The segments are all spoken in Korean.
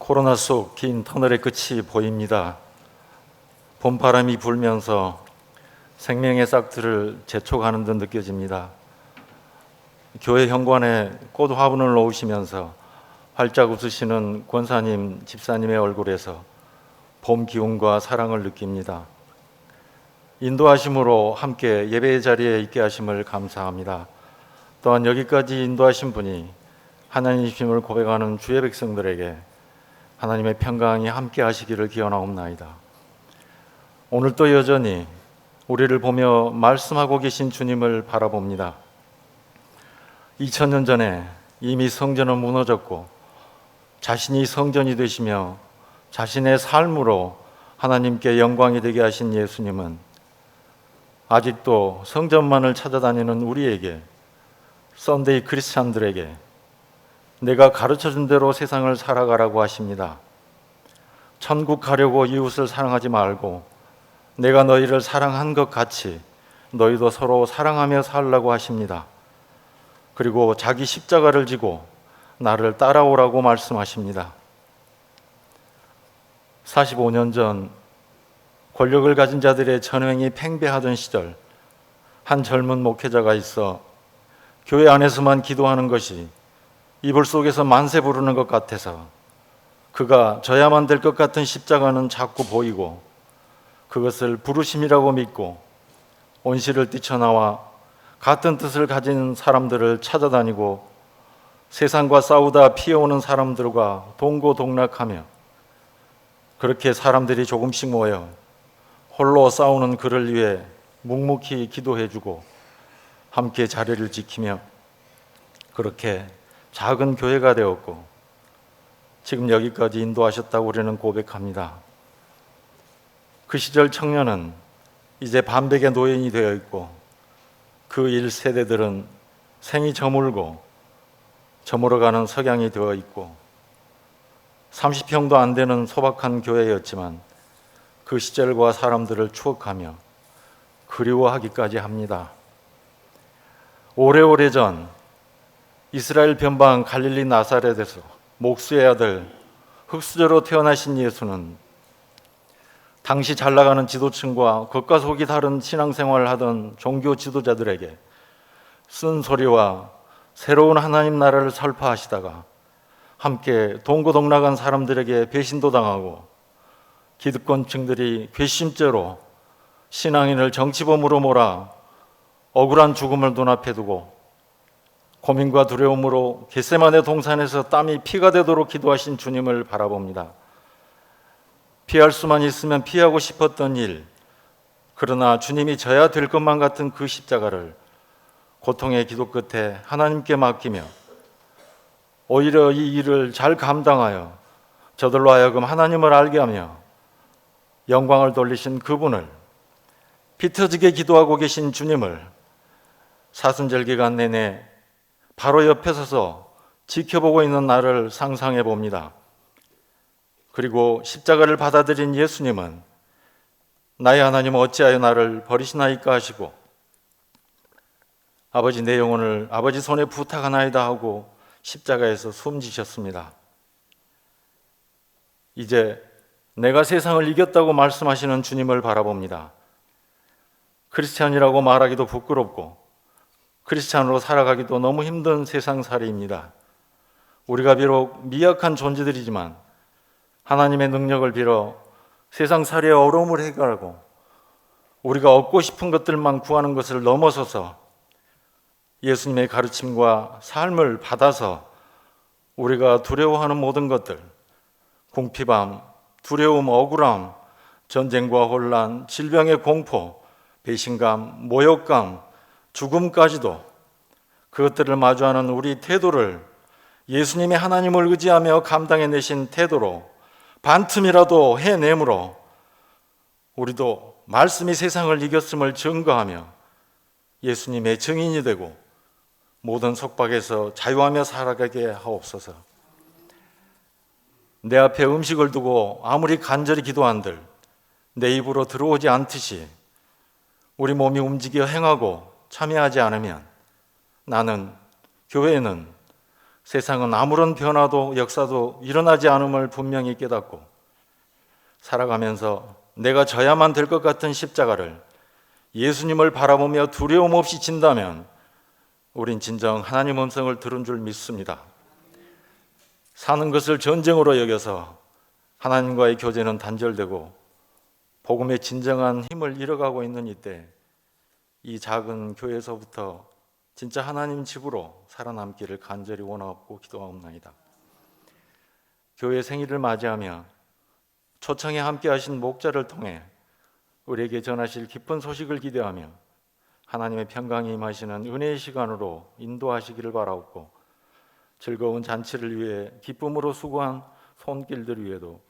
코로나 속 긴 터널의 끝이 보입니다. 봄바람이 불면서 생명의 싹들을 재촉하는 듯 느껴집니다. 교회 현관에 꽃 화분을 놓으시면서 활짝 웃으시는 권사님, 집사님의 얼굴에서 봄 기운과 사랑을 느낍니다. 인도하심으로 함께 예배의 자리에 있게 하심을 감사합니다. 또한 여기까지 인도하신 분이 하나님이심을 고백하는 주의 백성들에게 하나님의 평강이 함께 하시기를 기원하옵나이다. 오늘도 여전히 우리를 보며 말씀하고 계신 주님을 바라봅니다. 2000년 전에 이미 성전은 무너졌고 자신이 성전이 되시며 자신의 삶으로 하나님께 영광이 되게 하신 예수님은 아직도 성전만을 찾아다니는 우리에게, 썬데이 크리스찬들에게 내가 가르쳐준 대로 세상을 살아가라고 하십니다. 천국 가려고 이웃을 사랑하지 말고 내가 너희를 사랑한 것 같이 너희도 서로 사랑하며 살라고 하십니다. 그리고 자기 십자가를 지고 나를 따라오라고 말씀하십니다. 45년 전 권력을 가진 자들의 전횡이 팽배하던 시절, 한 젊은 목회자가 있어 교회 안에서만 기도하는 것이 이불 속에서 만세 부르는 것 같아서 그가 져야만 될 것 같은 십자가는 자꾸 보이고 그것을 부르심이라고 믿고 온실을 뛰쳐나와 같은 뜻을 가진 사람들을 찾아다니고 세상과 싸우다 피해오는 사람들과 동고동락하며 그렇게 사람들이 조금씩 모여 홀로 싸우는 그를 위해 묵묵히 기도해주고 함께 자리를 지키며 그렇게 작은 교회가 되었고 지금 여기까지 인도하셨다고 우리는 고백합니다. 그 시절 청년은 이제 반백의 노인이 되어 있고 그 1세대들은 생이 저물고 저물어가는 석양이 되어 있고 30평도 안 되는 소박한 교회였지만 그 시절과 사람들을 추억하며 그리워하기까지 합니다. 오래오래 전 이스라엘 변방 갈릴리 나사렛에서 목수의 아들 흙수저로 태어나신 예수는 당시 잘 나가는 지도층과 겉과 속이 다른 신앙생활을 하던 종교 지도자들에게 쓴소리와 새로운 하나님 나라를 설파하시다가 함께 동고동락한 사람들에게 배신도 당하고 기득권층들이 괘씸죄로 신앙인을 정치범으로 몰아 억울한 죽음을 눈앞에 두고 고민과 두려움으로 겟세마네 동산에서 땀이 피가 되도록 기도하신 주님을 바라봅니다. 피할 수만 있으면 피하고 싶었던 일, 그러나 주님이 져야 될 것만 같은 그 십자가를 고통의 기도 끝에 하나님께 맡기며 오히려 이 일을 잘 감당하여 저들로 하여금 하나님을 알게 하며 영광을 돌리신 그분을, 피 터지게 기도하고 계신 주님을 사순절 기간 내내 바로 옆에 서서 지켜보고 있는 나를 상상해 봅니다. 그리고 십자가를 받아들인 예수님은 나의 하나님 어찌하여 나를 버리시나이까 하시고 아버지 내 영혼을 아버지 손에 부탁하나이다 하고 십자가에서 숨지셨습니다. 이제 내가 세상을 이겼다고 말씀하시는 주님을 바라봅니다. 크리스찬이라고 말하기도 부끄럽고 크리스찬으로 살아가기도 너무 힘든 세상살이입니다. 우리가 비록 미약한 존재들이지만 하나님의 능력을 빌어 세상살이의 어려움을 해결하고 우리가 얻고 싶은 것들만 구하는 것을 넘어서서 예수님의 가르침과 삶을 받아서 우리가 두려워하는 모든 것들, 궁핍함, 두려움, 억울함, 전쟁과 혼란, 질병의 공포, 배신감, 모욕감, 죽음까지도 그것들을 마주하는 우리 태도를 예수님이 하나님을 의지하며 감당해내신 태도로 반틈이라도 해내므로 우리도 말씀이 세상을 이겼음을 증거하며 예수님의 증인이 되고 모든 속박에서 자유하며 살아가게 하옵소서. 내 앞에 음식을 두고 아무리 간절히 기도한들 내 입으로 들어오지 않듯이 우리 몸이 움직여 행하고 참여하지 않으면 나는, 교회는 세상은 아무런 변화도 역사도 일어나지 않음을 분명히 깨닫고 살아가면서 내가 져야만 될 것 같은 십자가를 예수님을 바라보며 두려움 없이 진다면 우린 진정 하나님 음성을 들은 줄 믿습니다. 사는 것을 전쟁으로 여겨서 하나님과의 교제는 단절되고 복음의 진정한 힘을 잃어가고 있는 이때 이 작은 교회에서부터 진짜 하나님 집으로 살아남기를 간절히 원하고 기도하옵나이다. 교회 생일을 맞이하며 초청에 함께 하신 목자를 통해 우리에게 전하실 기쁜 소식을 기대하며 하나님의 평강이 임하시는 은혜의 시간으로 인도하시기를 바라옵고 즐거운 잔치를 위해 기쁨으로 수고한 손길들 위에도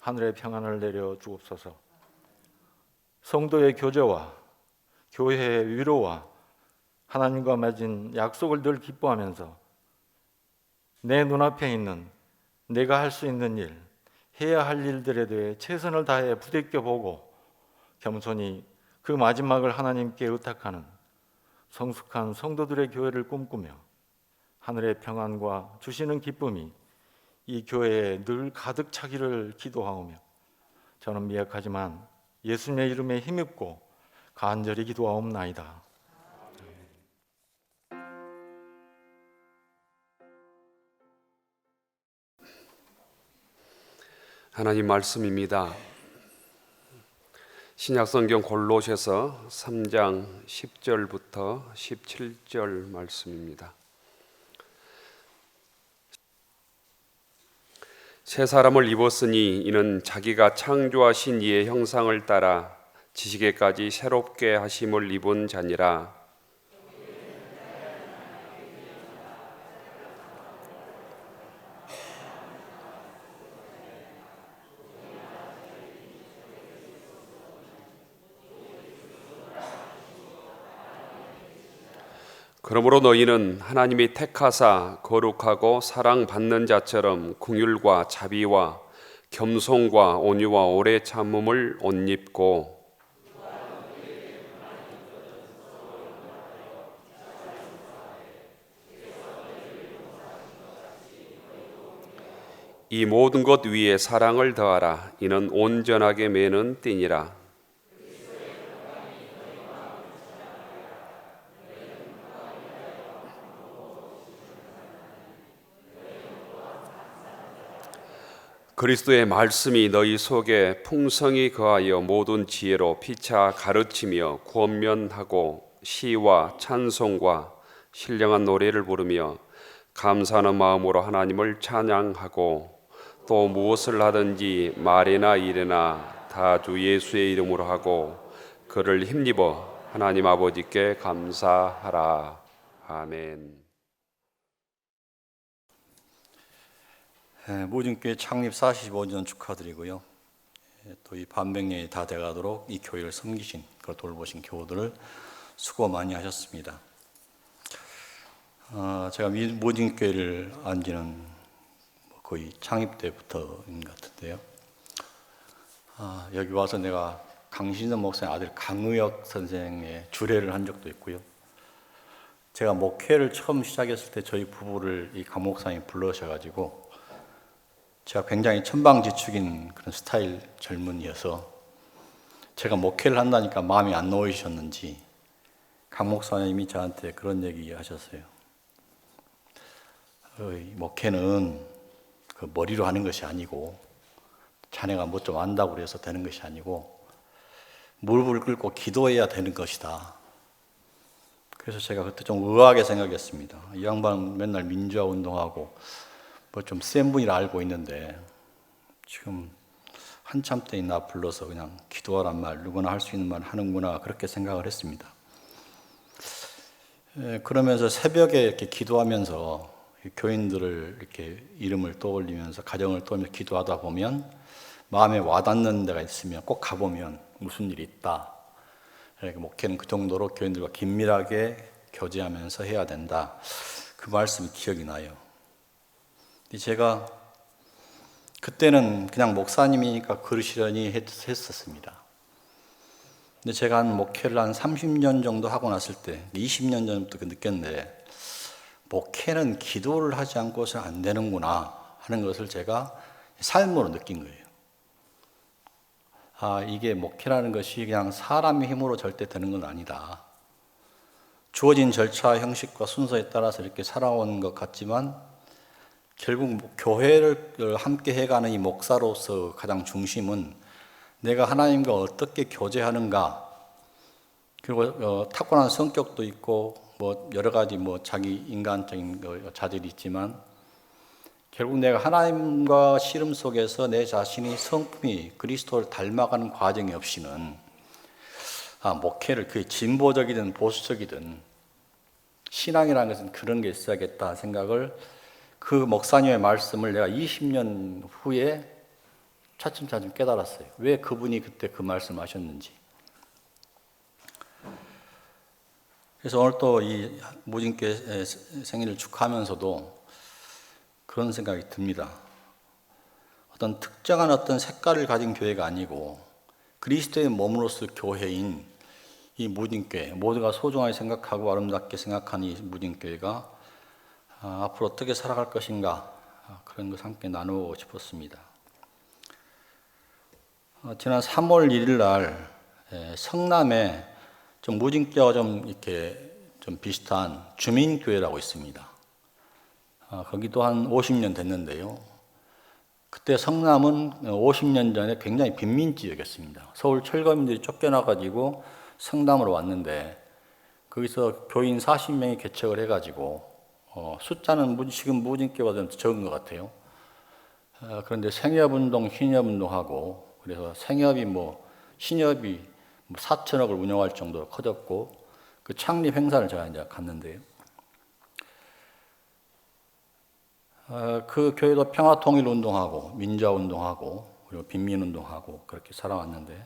하늘의 평안을 내려 주옵소서. 성도의 교제와 교회의 위로와 하나님과 맺은 약속을 늘 기뻐하면서 내 눈앞에 있는 내가 할 수 있는 일, 해야 할 일들에 대해 최선을 다해 부대껴 보고 겸손히 그 마지막을 하나님께 의탁하는 성숙한 성도들의 교회를 꿈꾸며 하늘의 평안과 주시는 기쁨이 이 교회에 늘 가득 차기를 기도하오며 저는 미약하지만 예수님의 이름에 힘입고 간절히 기도하옵나이다. 하나님 말씀입니다. 신약성경 골로새서 3장 10절부터 17절 말씀입니다. 새 사람을 입었으니 이는 자기가 창조하신 이의 형상을 따라 지식에까지 새롭게 하심을 입은 자니라. 그러므로 너희는 하나님이 택하사 거룩하고 사랑받는 자처럼 긍휼과 자비와 겸손과 온유와 오래 참음을 옷 입고 이 모든 것 위에 사랑을 더하라. 이는 온전하게 매는 띠니라. 그리스도의 말씀이 너희 속에 풍성히 거하여 모든 지혜로 피차 가르치며 권면하고 시와 찬송과 신령한 노래를 부르며 감사하는 마음으로 하나님을 찬양하고 또 무엇을 하든지 말이나 일이나 다 주 예수의 이름으로 하고 그를 힘입어 하나님 아버지께 감사하라. 아멘. 모든교회 창립 45주년 축하드리고요. 또 이 반백년이 다 돼가도록 이 교회를 섬기신, 그걸 돌보신 교우들을 수고 많이 하셨습니다. 제가 모든교회를 안 지는 거의 창립 때부터인 것 같은데요. 여기 와서 내가 강신선 목사의 아들 강의혁 선생의 주례를 한 적도 있고요. 제가 목회를 처음 시작했을 때 저희 부부를 이 강 목사님이 불러셔가지고 제가 굉장히 천방지축인 그런 스타일 젊은이여서 제가 목회를 한다니까 마음이 안 놓이셨는지 강 목사님이 저한테 그런 얘기 하셨어요. 목회는 그 머리로 하는 것이 아니고 자네가 뭐 좀 안다고 그래서 되는 것이 아니고 무릎을 꿇고 기도해야 되는 것이다. 그래서 제가 그때 좀 의아하게 생각했습니다. 이 양반은 맨날 민주화 운동하고 뭐 좀 센 분이라 알고 있는데 지금 한참 때 나 불러서 그냥 기도하란 말, 누구나 할 수 있는 말 하는구나 그렇게 생각을 했습니다. 그러면서 새벽에 이렇게 기도하면서 교인들을 이렇게 이름을 떠올리면서 가정을 떠올리면서 기도하다 보면 마음에 와닿는 데가 있으면 꼭 가보면 무슨 일이 있다. 목회는 그 정도로 교인들과 긴밀하게 교제하면서 해야 된다. 그 말씀이 기억이 나요. 제가 그때는 그냥 목사님이니까 그러시려니 했었습니다. 근데 제가 목회를 한 30년 정도 하고 났을 때, 20년 전부터 느꼈는데 목회는 기도를 하지 않고서는 안 되는구나 하는 것을 제가 삶으로 느낀 거예요. 아, 이게 목회라는 것이 그냥 사람의 힘으로 절대 되는 건 아니다. 주어진 절차, 형식과 순서에 따라서 이렇게 살아온 것 같지만 결국 교회를 함께 해가는 이 목사로서 가장 중심은 내가 하나님과 어떻게 교제하는가, 그리고 타고난 성격도 있고 뭐 여러 가지 뭐 자기 인간적인 자질이 있지만 결국 내가 하나님과 씨름 속에서 내 자신이 성품이 그리스도를 닮아가는 과정이 없이는 목회를 그게 진보적이든 보수적이든 신앙이라는 것은 그런 게 있어야겠다 생각을 그 목사님의 말씀을 내가 20년 후에 차츰차츰 깨달았어요. 왜 그분이 그때 그 말씀하셨는지. 그래서 오늘 또 이 무진교회 생일을 축하하면서도 그런 생각이 듭니다. 어떤 특정한 어떤 색깔을 가진 교회가 아니고 그리스도의 몸으로서 교회인 이 무진교회, 모두가 소중하게 생각하고 아름답게 생각하는 이 무진교회가 앞으로 어떻게 살아갈 것인가, 그런 것을 함께 나누고 싶었습니다. 지난 3월 1일 날 성남에 좀 무진교회와 좀 이렇게 좀 비슷한 주민교회라고 있습니다. 거기도 한 50년 됐는데요. 그때 성남은 50년 전에 굉장히 빈민지역이었습니다. 서울 철거민들이 쫓겨나가지고 성남으로 왔는데 거기서 교인 40명이 개척을 해가지고 숫자는 지금 무진교회보다 좀 적은 것 같아요. 그런데 생협운동, 신협운동하고 그래서 생협이 신협이 4천억을 운영할 정도로 커졌고 그 창립 행사를 제가 이제 갔는데요. 그 교회도 평화통일운동하고 민주화운동하고 그리고 빈민운동하고 그렇게 살아왔는데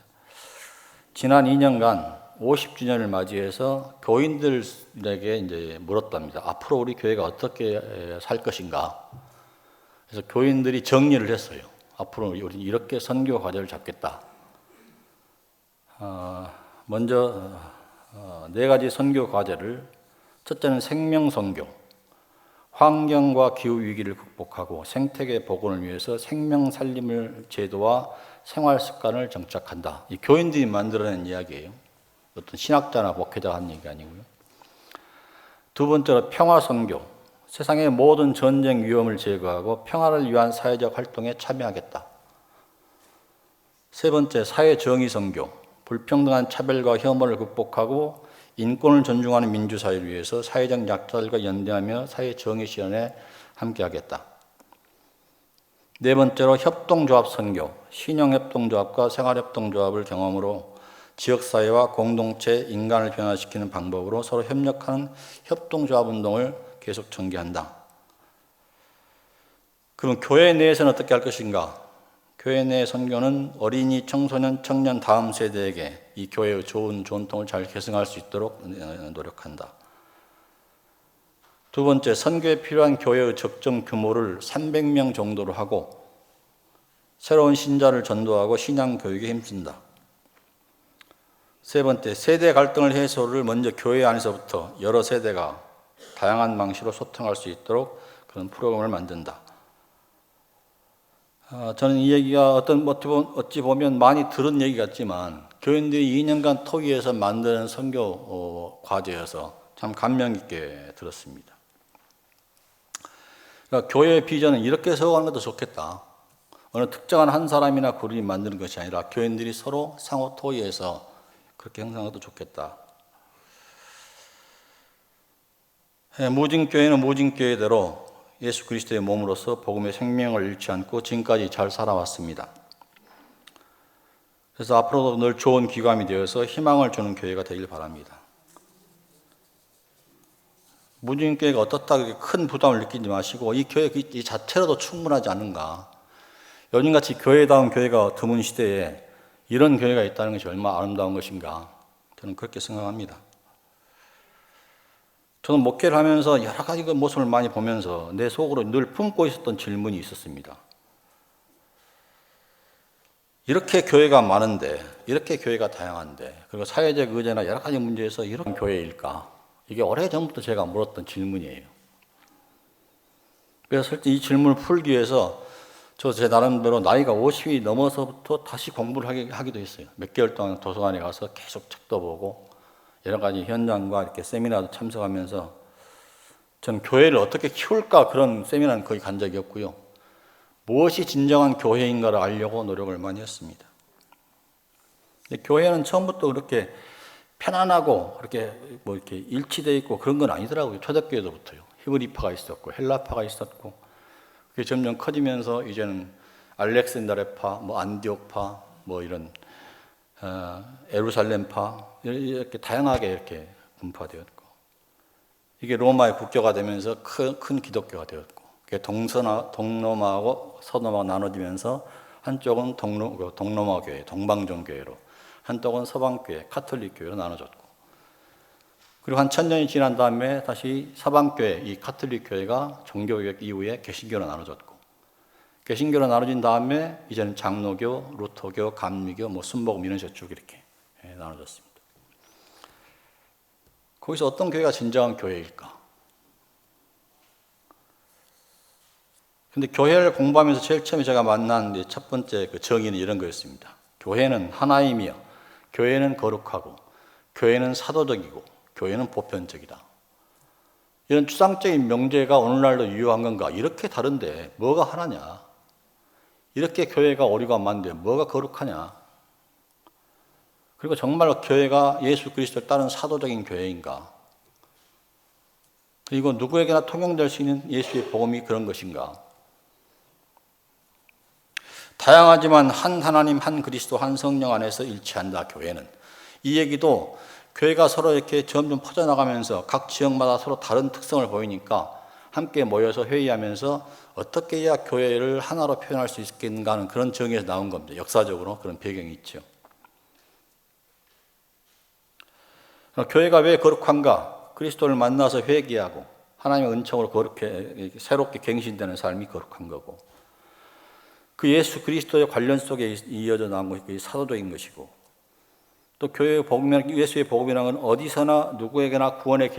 지난 2년간 50주년을 맞이해서 교인들에게 이제 물었답니다. 앞으로 우리 교회가 어떻게 살 것인가? 그래서 교인들이 정리를 했어요. 앞으로 우리 이렇게 선교 과제를 잡겠다. 먼저 4가지 선교 과제를, 첫째는 생명 선교, 환경과 기후 위기를 극복하고 생태계 복원을 위해서 생명 살림을 제도와 생활 습관을 정착한다. 이 교인들이 만들어낸 이야기예요. 어떤 신학자나 목회자가 한 얘기 아니고요. 두 번째로 평화 선교, 세상의 모든 전쟁 위험을 제거하고 평화를 위한 사회적 활동에 참여하겠다. 세 번째, 사회 정의 선교, 불평등한 차별과 혐오를 극복하고 인권을 존중하는 민주사회를 위해서 사회적 약자들과 연대하며 사회 정의 실현에 함께하겠다. 네 번째로 협동조합 선교, 신형협동조합과 생활협동조합을 경험으로 지역사회와 공동체, 인간을 변화시키는 방법으로 서로 협력하는 협동조합 운동을 계속 전개한다. 그럼 교회 내에서는 어떻게 할 것인가? 교회 내 선교는 어린이, 청소년, 청년 다음 세대에게 이 교회의 좋은 전통을 잘 계승할 수 있도록 노력한다. 두 번째, 선교에 필요한 교회의 적정 규모를 300명 정도로 하고 새로운 신자를 전도하고 신앙 교육에 힘쓴다. 세 번째, 세대 갈등을 해소를 먼저 교회 안에서부터 여러 세대가 다양한 방식으로 소통할 수 있도록 그런 프로그램을 만든다. 저는 이 얘기가 어찌 보면 많이 들은 얘기 같지만 교인들이 2년간 토기에서 만드는 선교 과제여서 참 감명 깊게 들었습니다. 그러니까 교회의 비전은 이렇게 세워가는 것도 좋겠다. 어느 특정한 한 사람이나 그룹이 만드는 것이 아니라 교인들이 서로 상호 토의해서 그렇게 형성하는 것도 좋겠다. 무진교회는 무진교회대로 예수 그리스도의 몸으로서 복음의 생명을 잃지 않고 지금까지 잘 살아왔습니다. 그래서 앞으로도 늘 좋은 귀감이 되어서 희망을 주는 교회가 되길 바랍니다. 무진교회가 어떻다 그렇게 큰 부담을 느끼지 마시고 이 교회 이 자체로도 충분하지 않은가. 요즘같이 교회다운 교회가 드문 시대에 이런 교회가 있다는 것이 얼마나 아름다운 것인가. 저는 그렇게 생각합니다. 저는 목회를 하면서 여러 가지 그 모습을 많이 보면서 내 속으로 늘 품고 있었던 질문이 있었습니다. 이렇게 교회가 많은데, 이렇게 교회가 다양한데, 그리고 사회적 의제나 여러 가지 문제에서 이런 교회일까? 이게 오래전부터 제가 물었던 질문이에요. 그래서 실제 이 질문을 풀기 위해서 제 나름대로 나이가 50이 넘어서부터 다시 공부를 하기도 했어요. 몇 개월 동안 도서관에 가서 계속 책도 보고 여러 가지 현장과 이렇게 세미나도 참석하면서 전 교회를 어떻게 키울까 그런 세미나는 거의 간 적이 없고요. 무엇이 진정한 교회인가를 알려고 노력을 많이 했습니다. 근데 교회는 처음부터 그렇게 편안하고 그렇게 이렇게 일치되어 있고 그런 건 아니더라고요. 초대교회로부터요. 히브리파가 있었고 헬라파가 있었고 그게 점점 커지면서 이제는 알렉산드레파, 안디옥파, 이런 예루살렘파 이렇게 다양하게 이렇게 분파되었고 이게 로마의 국교가 되면서 큰 기독교가 되었고 동로마하고 서로마가 나눠지면서 한쪽은 동로마 교회, 동방종 교회로 한쪽은 서방 교회, 카톨릭 교회로 나눠졌고 그리고 한 1000년이 지난 다음에 다시 서방 교회, 이 카톨릭 교회가 종교개혁 이후에 개신교로 나눠졌고 개신교로 나눠진 다음에 이제는 장로교, 루터교, 감리교, 순복음 이런 식으로 쭉 이렇게 나눠졌습니다. 거기서 어떤 교회가 진정한 교회일까? 근데 교회를 공부하면서 제일 처음에 제가 만난 첫 번째 정의는 이런 거였습니다. 교회는 하나이며, 교회는 거룩하고, 교회는 사도적이고, 교회는 보편적이다. 이런 추상적인 명제가 오늘날도 유효한 건가? 이렇게 다른데 뭐가 하나냐? 이렇게 교회가 오류가 많은데 뭐가 거룩하냐? 그리고 정말 교회가 예수 그리스도를 따른 사도적인 교회인가? 그리고 누구에게나 통용될 수 있는 예수의 복음이 그런 것인가? 다양하지만 한 하나님, 한 그리스도, 한 성령 안에서 일치한다, 교회는. 이 얘기도 교회가 서로 이렇게 점점 퍼져나가면서 각 지역마다 서로 다른 특성을 보이니까 함께 모여서 회의하면서 어떻게 해야 교회를 하나로 표현할 수 있겠는가 하는 그런 정의에서 나온 겁니다. 역사적으로 그런 배경이 있죠. 교회가 왜 거룩한가? 그리스도를 만나서 회개하고 하나님의 은총으로 거룩해 새롭게 갱신되는 삶이 거룩한 거고 그 예수 그리스도의 관련 속에 이어져 나온 것이 사도적인 것이고 또 교회의 복음, 예수의 복음이라는 건 어디서나 누구에게나 구원의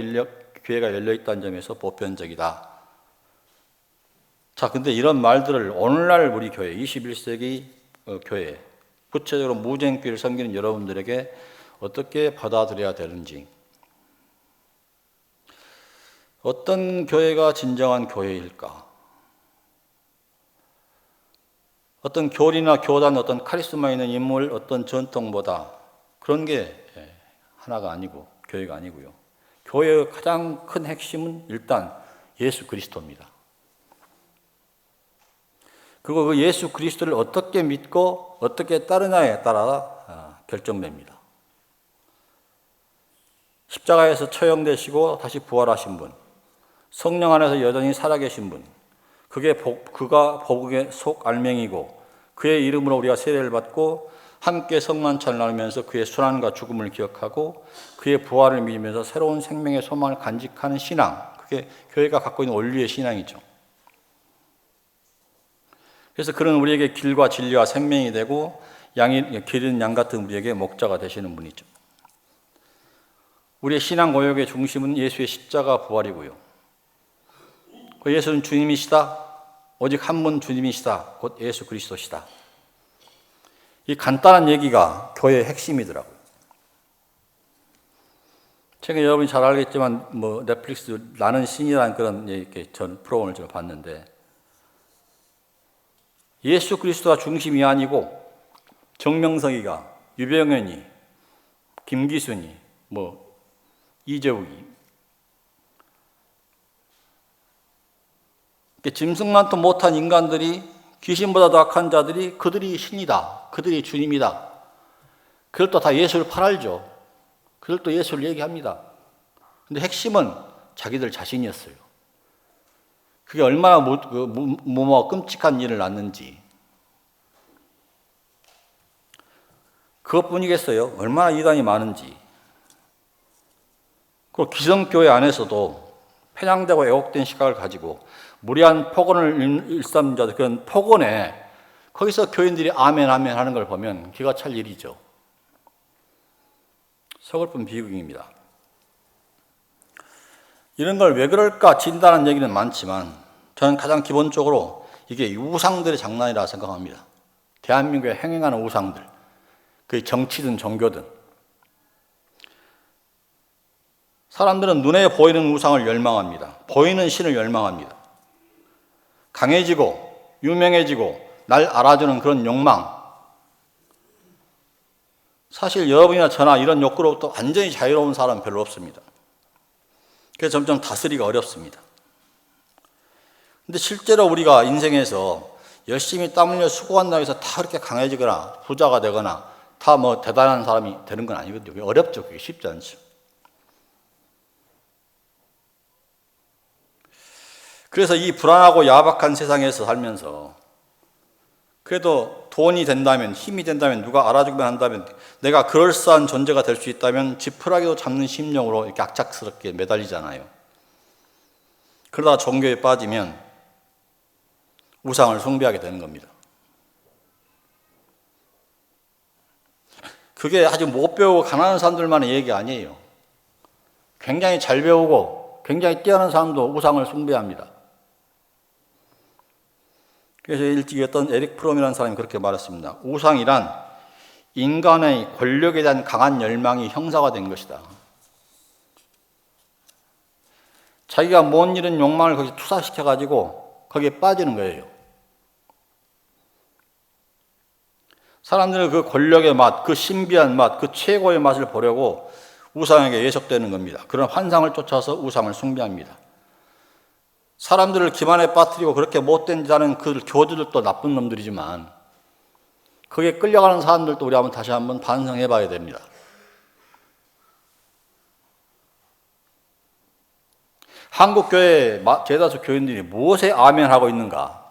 기회가 열려있다는 점에서 보편적이다. 자, 근데 이런 말들을 오늘날 우리 교회, 21세기 교회, 구체적으로 무쟁교회를 섬기는 여러분들에게 어떻게 받아들여야 되는지, 어떤 교회가 진정한 교회일까? 어떤 교리나 교단, 어떤 카리스마 있는 인물, 어떤 전통보다 그런 게 하나가 아니고 교회가 아니고요. 교회의 가장 큰 핵심은 일단 예수 그리스도입니다. 그리고 그 예수 그리스도를 어떻게 믿고 어떻게 따르냐에 따라 결정됩니다. 십자가에서 처형되시고 다시 부활하신 분, 성령 안에서 여전히 살아계신 분, 그가 복음의 속 알맹이고 그의 이름으로 우리가 세례를 받고 함께 성만찬을 나누면서 그의 순환과 죽음을 기억하고 그의 부활을 믿으면서 새로운 생명의 소망을 간직하는 신앙, 그게 교회가 갖고 있는 원리의 신앙이죠. 그래서 그는 우리에게 길과 진리와 생명이 되고 기른 양 같은 우리에게 목자가 되시는 분이죠. 우리의 신앙 고역의 중심은 예수의 십자가 부활이고요. 그 예수는 주님이시다. 오직 한 분 주님이시다. 곧 예수 그리스도시다. 이 간단한 얘기가 교회의 핵심이더라고요. 최근에 여러분이 잘 알겠지만 넷플릭스 나는 신이라는 그런 이렇게 전 프로그램을 제가 봤는데 예수 그리스도가 중심이 아니고 정명석이가, 유병현이, 김기순이, 이재욱이 짐승만도 못한 인간들이 귀신보다 더 악한 자들이 그들이 신이다. 그들이 주님이다. 그들도 다 예수를 팔알죠. 그들도 예수를 얘기합니다. 근데 핵심은 자기들 자신이었어요. 그게 얼마나 무모하고 끔찍한 일을 낳는지. 그것뿐이겠어요. 얼마나 이단이 많은지. 그리고 기성교회 안에서도 편향되고 애곡된 시각을 가지고 무리한 폭언을 일삼는 자들, 그런 폭언에 거기서 교인들이 아멘 아멘 하는 걸 보면 기가 찰 일이죠. 서글픈 비극입니다. 이런 걸 왜 그럴까 진단하는 얘기는 많지만 저는 가장 기본적으로 이게 우상들의 장난이라 생각합니다. 대한민국에 행행하는 우상들, 그게 정치든 종교든. 사람들은 눈에 보이는 우상을 열망합니다. 보이는 신을 열망합니다. 강해지고 유명해지고 날 알아주는 그런 욕망. 사실 여러분이나 저나 이런 욕구로부터 완전히 자유로운 사람은 별로 없습니다. 그래서 점점 다스리기가 어렵습니다. 근데 실제로 우리가 인생에서 열심히 땀 흘려 수고한다고 해서 다 그렇게 강해지거나 부자가 되거나 다 뭐 대단한 사람이 되는 건 아니거든요. 그게 어렵죠. 그게 쉽지 않죠. 그래서 이 불안하고 야박한 세상에서 살면서 그래도 돈이 된다면, 힘이 된다면, 누가 알아주기만 한다면, 내가 그럴싸한 존재가 될 수 있다면 지푸라기도 잡는 심령으로 이렇게 악착스럽게 매달리잖아요. 그러다 종교에 빠지면 우상을 숭배하게 되는 겁니다. 그게 아주 못 배우고 가난한 사람들만의 얘기 아니에요. 굉장히 잘 배우고 굉장히 뛰어난 사람도 우상을 숭배합니다. 그래서 일찍 어떤 에릭 프롬이라는 사람이 그렇게 말했습니다. 우상이란 인간의 권력에 대한 강한 열망이 형상화된 것이다. 자기가 못 이룬 욕망을 거기에 투사시켜가지고 거기에 빠지는 거예요. 사람들은 그 권력의 맛, 그 신비한 맛, 그 최고의 맛을 보려고 우상에게 예속되는 겁니다. 그런 환상을 쫓아서 우상을 숭배합니다. 사람들을 기만에 빠뜨리고 그렇게 못된 짓 하는 그 교주들도 나쁜 놈들이지만 거기에 끌려가는 사람들도 우리 한번 다시 한번 반성해 봐야 됩니다. 한국 교회 대다수 교인들이 무엇에 아멘하고 있는가?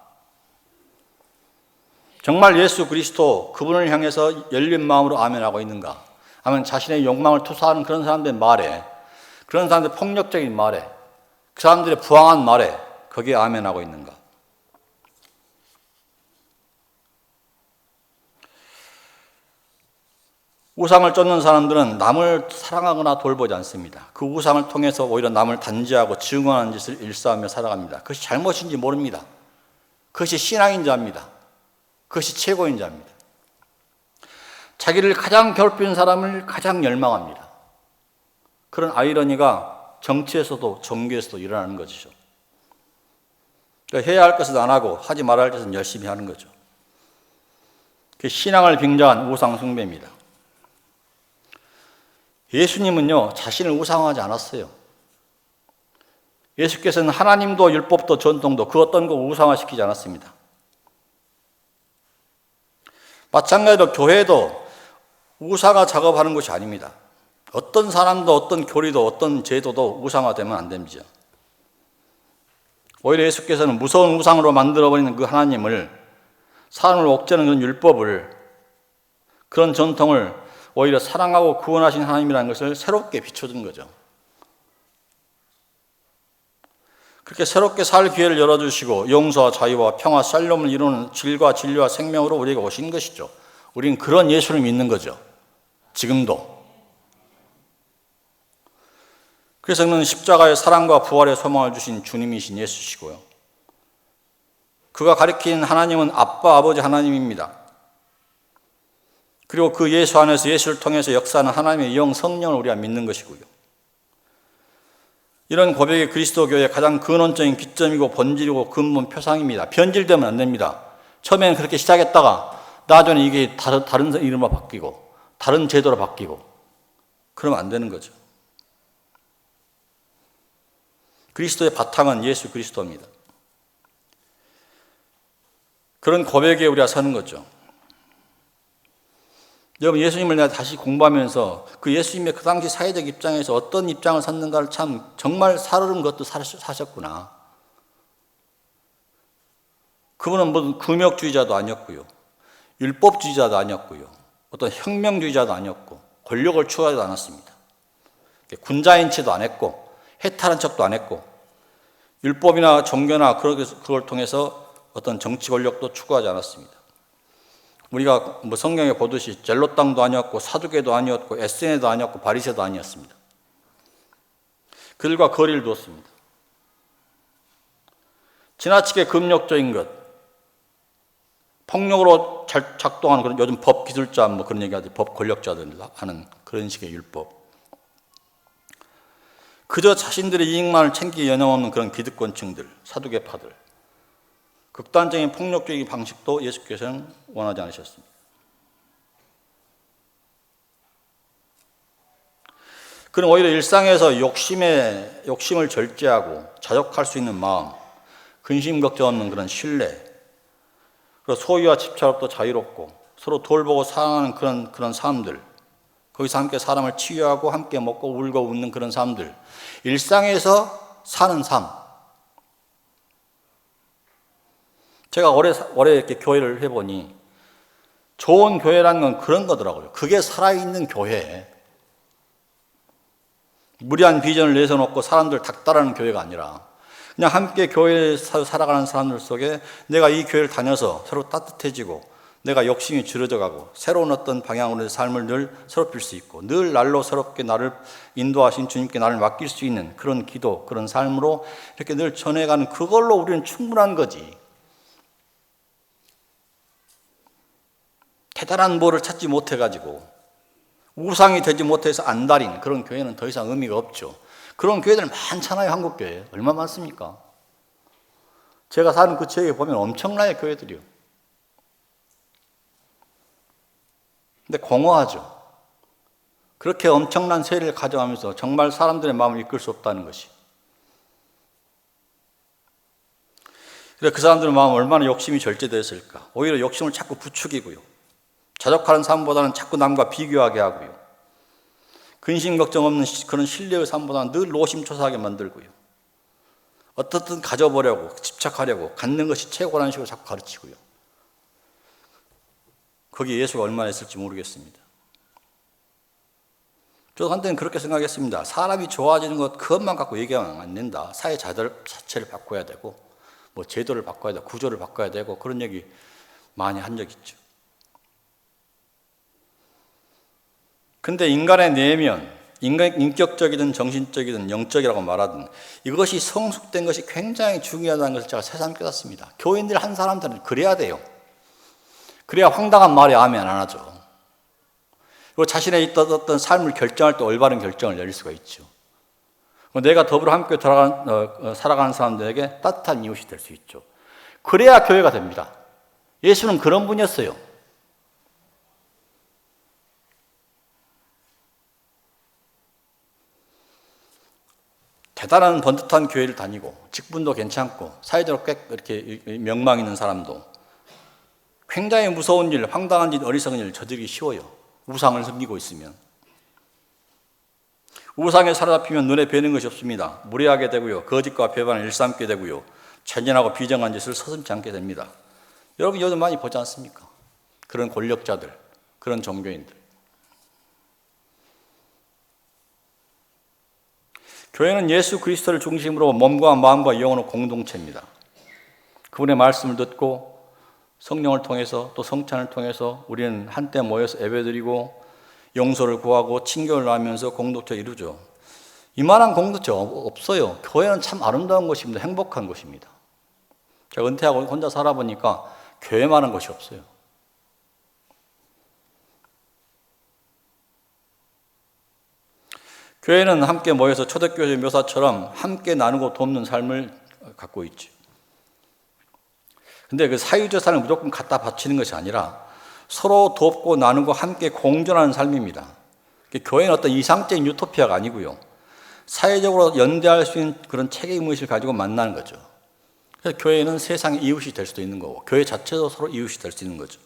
정말 예수 그리스도 그분을 향해서 열린 마음으로 아멘하고 있는가? 아니면 자신의 욕망을 투사하는 그런 사람들의 말에, 그런 사람들의 폭력적인 말에, 그 사람들의 부황한 말에 거기에 아멘하고 있는가? 우상을 쫓는 사람들은 남을 사랑하거나 돌보지 않습니다. 그 우상을 통해서 오히려 남을 단죄하고 증오하는 짓을 일사하며 살아갑니다. 그것이 잘못인지 모릅니다. 그것이 신앙인지 압니다. 그것이 최고인지 압니다. 자기를 가장 괴롭히는 사람을 가장 열망합니다. 그런 아이러니가 정치에서도 종교에서도 일어나는 것이죠. 그러니까 해야 할 것은 안 하고 하지 말아야 할 것은 열심히 하는 거죠. 그게 신앙을 빙자한 우상 숭배입니다. 예수님은요, 자신을 우상화하지 않았어요. 예수께서는 하나님도 율법도 전통도 그 어떤 거 우상화시키지 않았습니다. 마찬가지로 교회도 우상화 작업하는 것이 아닙니다. 어떤 사람도 어떤 교리도 어떤 제도도 우상화되면 안 됩니다. 오히려 예수께서는 무서운 우상으로 만들어버리는 그 하나님을, 사람을 옥죄는 그런 율법을, 그런 전통을 오히려 사랑하고 구원하신 하나님이라는 것을 새롭게 비춰준 거죠. 그렇게 새롭게 살 기회를 열어주시고 용서와 자유와 평화, 샬롬을 이루는 질과 진리와 생명으로 우리에게 오신 것이죠. 우리는 그런 예수를 믿는 거죠. 지금도. 그래서 그는 십자가의 사랑과 부활의 소망을 주신 주님이신 예수시고요. 그가 가리킨 하나님은 아빠, 아버지 하나님입니다. 그리고 그 예수 안에서 예수를 통해서 역사하는 하나님의 영 성령을 우리가 믿는 것이고요. 이런 고백이 그리스도 교회의 가장 근원적인 기점이고 본질이고 근본 표상입니다. 변질되면 안 됩니다. 처음에는 그렇게 시작했다가 나중에 이게 다른 이름으로 바뀌고 다른 제도로 바뀌고 그러면 안 되는 거죠. 그리스도의 바탕은 예수 그리스도입니다. 그런 고백에 우리가 서는 거죠. 여러분, 예수님을 내가 다시 공부하면서 그 예수님의 그 당시 사회적 입장에서 어떤 입장을 샀는가를 참 정말 살얼음 것도 사셨구나. 그분은 무슨 금욕주의자도 아니었고요. 율법주의자도 아니었고요. 어떤 혁명주의자도 아니었고 권력을 추구하지도 않았습니다. 군자인 체도 안 했고 해탈한 척도 안 했고 율법이나 종교나 그걸 통해서 어떤 정치 권력도 추구하지 않았습니다. 우리가 성경에 보듯이 젤롯당도 아니었고 사두개도 아니었고 에세네도 아니었고 바리새도 아니었습니다. 그들과 거리를 두었습니다. 지나치게 금욕적인 것, 폭력으로 작동하는 그런 요즘 법 기술자 뭐 그런 얘기하지, 법 권력자들 하는 그런 식의 율법. 그저 자신들의 이익만을 챙기기 연영없는 그런 기득권층들, 사두개파들. 극단적인 폭력적인 방식도 예수께서는 원하지 않으셨습니다. 그는 오히려 일상에서 욕심을 절제하고 자족할 수 있는 마음, 근심 걱정 없는 그런 신뢰, 그리고 소유와 집착으로부터 자유롭고 서로 돌보고 사랑하는 그런 삶들, 거기서 함께 사람을 치유하고 함께 먹고 울고 웃는 그런 삶들, 일상에서 사는 삶. 제가 오래 이렇게 교회를 해보니 좋은 교회라는 건 그런 거더라고요. 그게 살아있는 교회. 무리한 비전을 내세워놓고 사람들 닥달하는 교회가 아니라 그냥 함께 교회에서 살아가는 사람들 속에 내가 이 교회를 다녀서 서로 따뜻해지고 내가 욕심이 줄어져 가고 새로운 어떤 방향으로의 삶을 늘 새롭힐 수 있고 늘 날로 새롭게 나를 인도하신 주님께 나를 맡길 수 있는 그런 기도, 그런 삶으로 이렇게 늘 전해가는 그걸로 우리는 충분한 거지. 대단한 뭐를 찾지 못해가지고 우상이 되지 못해서 안달인 그런 교회는 더 이상 의미가 없죠. 그런 교회들 많잖아요. 한국교회 얼마나 많습니까? 제가 사는 그 지역에 보면 엄청나게 교회들이요. 근데 공허하죠. 그렇게 엄청난 세를 가져가면서 정말 사람들의 마음을 이끌 수 없다는 것이. 그래서 그 사람들의 마음은 얼마나 욕심이 절제되어 있을까. 오히려 욕심을 자꾸 부추기고요. 자족하는 삶보다는 자꾸 남과 비교하게 하고요. 근심 걱정 없는 그런 신뢰의 삶보다는 늘 노심초사하게 만들고요. 어떻든 가져보려고, 집착하려고, 갖는 것이 최고라는 식으로 자꾸 가르치고요. 거기에 예수가 얼마나 있을지 모르겠습니다. 저도 한때는 그렇게 생각했습니다. 사람이 좋아지는 것 그것만 갖고 얘기하면 안 된다. 사회 자체를 바꿔야 되고 뭐 제도를 바꿔야 되고 구조를 바꿔야 되고 그런 얘기 많이 한 적 있죠. 근데 인간의 내면, 인격적이든 정신적이든 영적이라고 말하든 이것이 성숙된 것이 굉장히 중요하다는 것을 제가 새삼 깨닫습니다. 교인들 한 사람들은 그래야 돼요. 그래야 황당한 말에 아멘 안 하죠. 그리고 자신의 있던 어떤 삶을 결정할 때 올바른 결정을 내릴 수가 있죠. 내가 더불어 함께 살아가는 사람들에게 따뜻한 이웃이 될 수 있죠. 그래야 교회가 됩니다. 예수는 그런 분이었어요. 대단한 번듯한 교회를 다니고 직분도 괜찮고 사회적으로 꽤 이렇게 명망 있는 사람도 굉장히 무서운 일, 황당한 일, 어리석은 일을 저지르기 쉬워요. 우상을 섬기고 있으면. 우상에 사로잡히면 눈에 뵈는 것이 없습니다. 무례하게 되고요. 거짓과 배반을 일삼게 되고요. 잔인하고 비정한 짓을 서슴지 않게 됩니다. 여러분 요즘 많이 보지 않습니까? 그런 권력자들, 그런 종교인들. 교회는 예수 그리스도를 중심으로 몸과 마음과 영혼의 공동체입니다. 그분의 말씀을 듣고 성령을 통해서 또 성찬을 통해서 우리는 한때 모여서 예배드리고 용서를 구하고 친교를 하면서 공동체 이루죠. 이만한 공동체 없어요. 교회는 참 아름다운 것입니다. 행복한 것입니다. 제가 은퇴하고 혼자 살아보니까 교회만한 것이 없어요. 교회는 함께 모여서 초대교회 묘사처럼 함께 나누고 돕는 삶을 갖고 있죠. 근데 그 사유적 삶을 무조건 갖다 바치는 것이 아니라 서로 돕고 나누고 함께 공존하는 삶입니다. 교회는 어떤 이상적인 유토피아가 아니고요. 사회적으로 연대할 수 있는 그런 책임의식을 가지고 만나는 거죠. 그래서 교회는 세상의 이웃이 될 수도 있는 거고 교회 자체도 서로 이웃이 될 수 있는 거죠.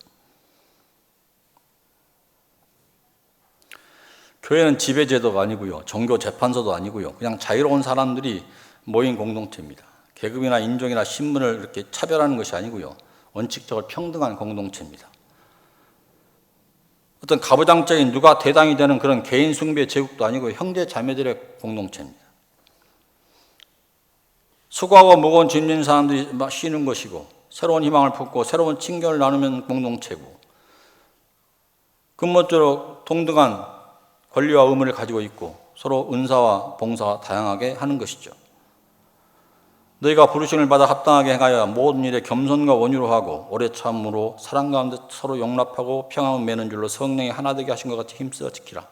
교회는 지배제도가 아니고요. 종교재판소도 아니고요. 그냥 자유로운 사람들이 모인 공동체입니다. 계급이나 인종이나 신분을 이렇게 차별하는 것이 아니고요. 원칙적으로 평등한 공동체입니다. 어떤 가부장적인 누가 대당이 되는 그런 개인 숭배 제국도 아니고 형제 자매들의 공동체입니다. 수고하고 무거운 짐 지는 사람들이 쉬는 것이고 새로운 희망을 품고 새로운 친교를 나누면 공동체고 근본적으로 동등한 권리와 의무를 가지고 있고 서로 은사와 봉사와 다양하게 하는 것이죠. 너희가 부르심을 받아 합당하게 행하여 모든 일에 겸손과 원유로 하고 오래 참으로 사랑 가운데 서로 용납하고 평안을 맺는 줄로 성령이 하나 되게 하신 것 같이 힘써 지키라.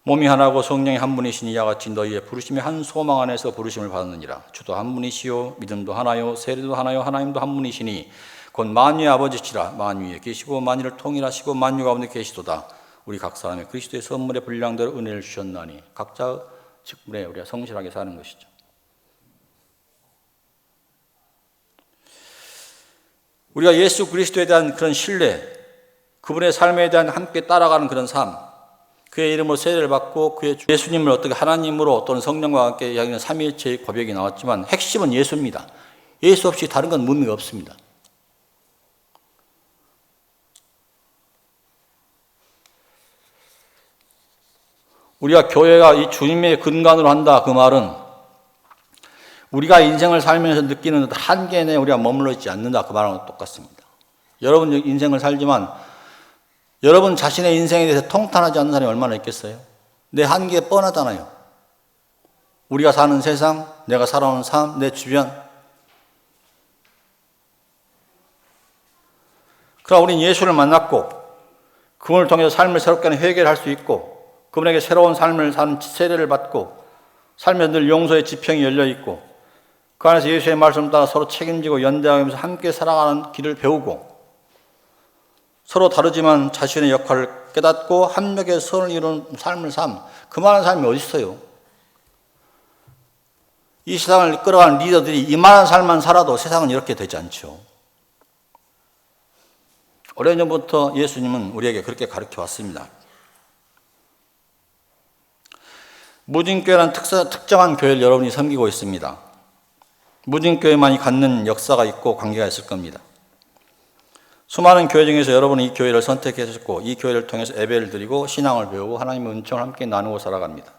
몸이 하나고 성령이 한 분이시니 이와 같이 너희의 부르심이 한 소망 안에서 부르심을 받았느니라. 주도 한 분이시요 믿음도 하나요 세례도 하나요 하나님도 한 분이시니 곧 만유의 아버지시라. 만유에 계시고 만유를 통일하시고 만유 가운데 계시도다. 우리 각 사람의 그리스도의 선물의 분량대로 은혜를 주셨나니 각자 직분에 우리가 성실하게 사는 것이죠. 우리가 예수 그리스도에 대한 그런 신뢰, 그분의 삶에 대한 함께 따라가는 그런 삶, 그의 이름으로 세례를 받고 그의 예수님을 어떻게 하나님으로 또는 성령과 함께 이야기하는 삼위일체의 고백이 나왔지만 핵심은 예수입니다. 예수 없이 다른 건 의미가 없습니다. 우리가 교회가 이 주님의 근간으로 한다 그 말은 우리가 인생을 살면서 느끼는 한계 내에 우리가 머물러 있지 않는다 그 말하고 똑같습니다. 여러분 인생을 살지만 여러분 자신의 인생에 대해서 통탄하지 않는 사람이 얼마나 있겠어요? 내 한계에 뻔하잖아요. 우리가 사는 세상, 내가 살아오는 삶, 내 주변. 그러나 우리는 예수를 만났고 그분을 통해서 삶을 새롭게 회개할 수 있고 그분에게 새로운 삶을 사는 세례를 받고 삶에 늘 용서의 지평이 열려 있고 그 안에서 예수의 말씀을 따라 서로 책임지고 연대하면서 함께 살아가는 길을 배우고 서로 다르지만 자신의 역할을 깨닫고 한명의 선을 이루는 삶을 그만한 삶이 어디 있어요? 이 세상을 이끌어가는 리더들이 이만한 삶만 살아도 세상은 이렇게 되지 않죠. 오래전부터 예수님은 우리에게 그렇게 가르쳐 왔습니다. 무진교회라는 특정한 교회를 여러분이 섬기고 있습니다. 무진교회만이 갖는 역사가 있고 관계가 있을 겁니다. 수많은 교회 중에서 여러분은 이 교회를 선택하셨고 이 교회를 통해서 예배를 드리고 신앙을 배우고 하나님의 은총을 함께 나누고 살아갑니다.